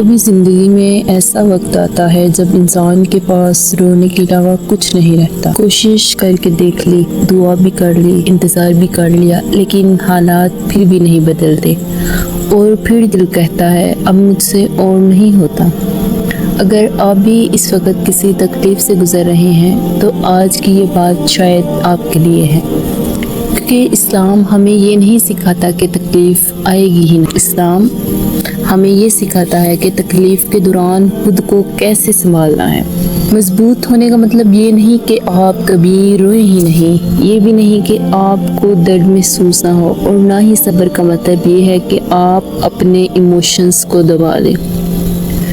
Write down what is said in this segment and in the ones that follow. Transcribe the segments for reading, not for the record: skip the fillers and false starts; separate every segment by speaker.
Speaker 1: کبھی زندگی میں ایسا وقت آتا ہے جب انسان کے پاس رونے کے علاوہ کچھ نہیں رہتا۔ کوشش کر کے دیکھ لی، دعا بھی کر لی، انتظار بھی کر لیا، لیکن حالات پھر بھی نہیں بدلتے، اور پھر دل کہتا ہے اب مجھ سے اور نہیں ہوتا۔ اگر آپ بھی اس وقت کسی تکلیف سے گزر رہے ہیں تو آج کی یہ بات شاید آپ کے لیے ہے، کیونکہ اسلام ہمیں یہ نہیں سکھاتا کہ تکلیف آئے گی ہی نہیں۔ اسلام ہمیں یہ سکھاتا ہے کہ تکلیف کے دوران خود کو کیسے سنبھالنا ہے۔ مضبوط ہونے کا مطلب یہ نہیں کہ آپ کبھی روئیں ہی نہیں، یہ بھی نہیں کہ آپ کو درد محسوس نہ ہو، اور نہ ہی صبر کا مطلب یہ ہے کہ آپ اپنے ایموشنز کو دبا لیں۔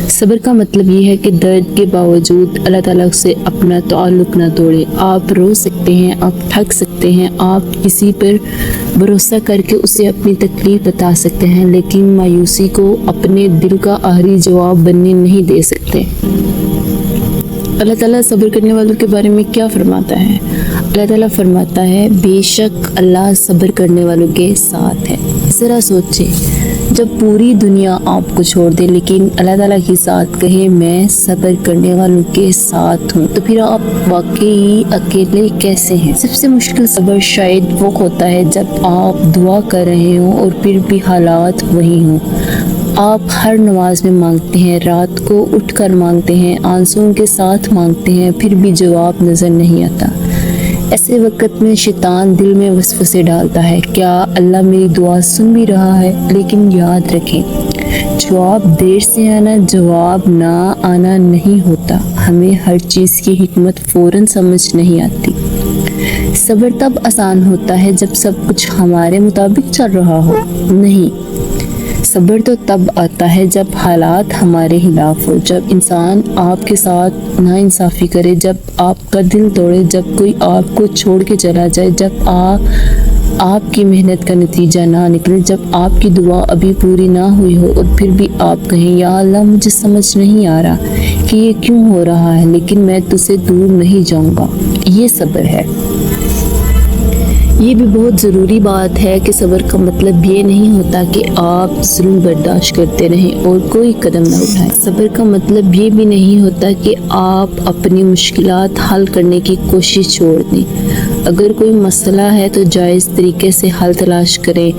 Speaker 1: صبر کا مطلب یہ ہے کہ درد کے باوجود اللہ تعالیٰ سے اپنا تعلق نہ توڑیں۔ آپ رو سکتے ہیں، آپ تھک سکتے ہیں، آپ کسی پر بھروسہ کر کے اسے اپنی تکلیف بتا سکتے ہیں، لیکن مایوسی کو اپنے دل کا آخری جواب بننے نہیں دے سکتے۔ اللہ تعالیٰ صبر کرنے والوں کے بارے میں کیا فرماتا ہے؟ اللہ تعالیٰ فرماتا ہے بے شک اللہ صبر کرنے والوں کے ساتھ ہے۔ ذرا سوچیں، جب پوری دنیا آپ کو چھوڑ دے لیکن اللہ تعالیٰ کے ساتھ کہے میں صبر کرنے والوں کے ساتھ ہوں، تو پھر آپ واقعی اکیلے کیسے ہیں؟ سب سے مشکل صبر شاید وہ ہوتا ہے جب آپ دعا کر رہے ہوں اور پھر بھی حالات وہی ہوں۔ آپ ہر نماز میں مانگتے ہیں، رات کو اٹھ کر مانگتے ہیں، آنسوؤں کے ساتھ مانگتے ہیں، پھر بھی جواب نظر نہیں آتا۔ ایسے وقت میں شیطان دل میں وسوسے ڈالتا ہے، کیا اللہ میری دعا سن بھی رہا ہے؟ لیکن یاد رکھیں، جواب دیر سے آنا جواب نہ آنا نہیں ہوتا۔ ہمیں ہر چیز کی حکمت فوراً سمجھ نہیں آتی۔ صبر تب آسان ہوتا ہے جب سب کچھ ہمارے مطابق چل رہا ہو، نہیں۔ صبر تو تب آتا ہے جب حالات ہمارے خلاف ہو، جب انسان آپ کے ساتھ ناانصافی کرے، جب آپ کا دل توڑے، جب کوئی آپ کو چھوڑ کے چلا جائے، جب آپ کی محنت کا نتیجہ نہ نکلے، جب آپ کی دعا ابھی پوری نہ ہوئی ہو، اور پھر بھی آپ کہیں یا اللہ مجھے سمجھ نہیں آ رہا کہ یہ کیوں ہو رہا ہے، لیکن میں تجھ سے دور نہیں جاؤں گا۔ یہ صبر ہے۔ یہ بھی بہت ضروری بات ہے کہ صبر کا مطلب یہ نہیں ہوتا کہ آپ ظلم برداشت کرتے رہیں اور کوئی قدم نہ اٹھائیں۔ صبر کا مطلب یہ بھی نہیں ہوتا کہ آپ اپنی مشکلات حل کرنے کی کوشش چھوڑ دیں۔ اگر کوئی مسئلہ ہے تو جائز طریقے سے حل تلاش کریں،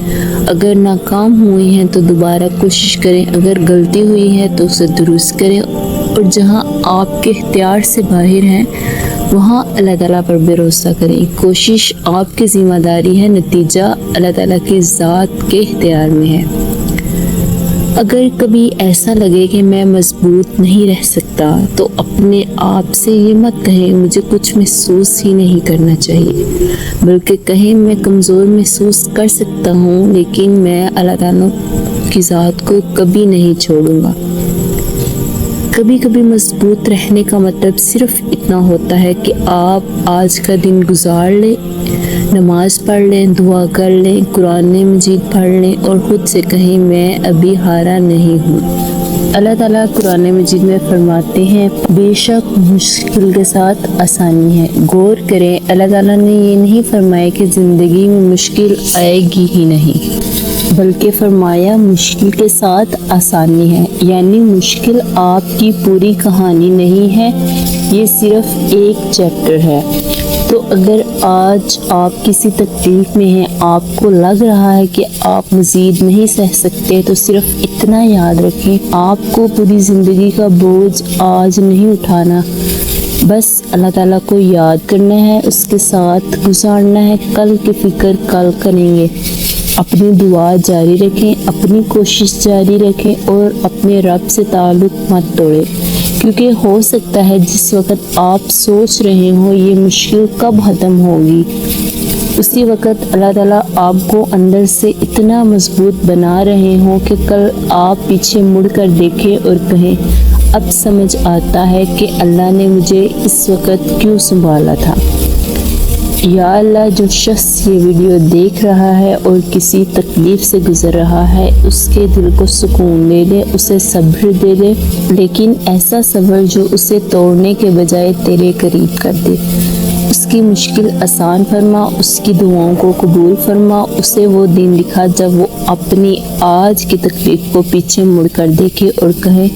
Speaker 1: اگر ناکام ہوئی ہیں تو دوبارہ کوشش کریں، اگر غلطی ہوئی ہے تو اسے درست کریں، اور جہاں آپ کے اختیار سے باہر ہیں وہاں اللہ تعالیٰ پر بھروسہ کریں۔ کوشش آپ کی ذمہ داری ہے، نتیجہ اللہ تعالیٰ کی ذات کے اختیار میں ہے۔ اگر کبھی ایسا لگے کہ میں مضبوط نہیں رہ سکتا تو اپنے آپ سے یہ مت کہیں مجھے کچھ محسوس ہی نہیں کرنا چاہیے، بلکہ کہیں میں کمزور محسوس کر سکتا ہوں لیکن میں اللہ تعالیٰ کی ذات کو کبھی نہیں چھوڑوں گا۔ کبھی کبھی مضبوط رہنے کا مطلب صرف اتنا ہوتا ہے کہ آپ آج کا دن گزار لیں، نماز پڑھ لیں، دعا کر لیں، قرآن مجید پڑھ لیں، اور خود سے کہیں میں ابھی ہارا نہیں ہوں۔ اللہ تعالیٰ قرآن مجید میں فرماتے ہیں بے شک مشکل کے ساتھ آسانی ہے۔ غور کریں، اللہ تعالیٰ نے یہ نہیں فرمایا کہ زندگی میں مشکل آئے گی ہی نہیں، بلکہ فرمایا مشکل کے ساتھ آسانی ہے، یعنی مشکل آپ کی پوری کہانی نہیں ہے، یہ صرف ایک چیپٹر ہے۔ تو اگر آج آپ کسی تکلیف میں ہیں، آپ کو لگ رہا ہے کہ آپ مزید نہیں سہ سکتے، تو صرف اتنا یاد رکھیں آپ کو پوری زندگی کا بوجھ آج نہیں اٹھانا، بس اللہ تعالیٰ کو یاد کرنا ہے، اس کے ساتھ گزارنا ہے، کل کی فکر کل کریں گے۔ اپنی دعا جاری رکھیں، اپنی کوشش جاری رکھیں، اور اپنے رب سے تعلق مت توڑیں، کیونکہ ہو سکتا ہے جس وقت آپ سوچ رہے ہوں یہ مشکل کب ختم ہوگی، اسی وقت اللہ تعالیٰ آپ کو اندر سے اتنا مضبوط بنا رہے ہوں کہ کل آپ پیچھے مڑ کر دیکھیں اور کہیں اب سمجھ آتا ہے کہ اللہ نے مجھے اس وقت کیوں سنبھالا تھا۔ یا اللہ، جو شخص یہ ویڈیو دیکھ رہا ہے اور کسی تکلیف سے گزر رہا ہے، اس کے دل کو سکون دے دے، اسے صبر دے دے، لیکن ایسا صبر جو اسے توڑنے کے بجائے تیرے قریب کر دے۔ اس کی مشکل آسان فرما، اس کی دعاؤں کو قبول فرما۔ اسے وہ دن دکھا جب وہ اپنی آج کی تکلیف کو پیچھے مڑ کر دیکھے اور کہے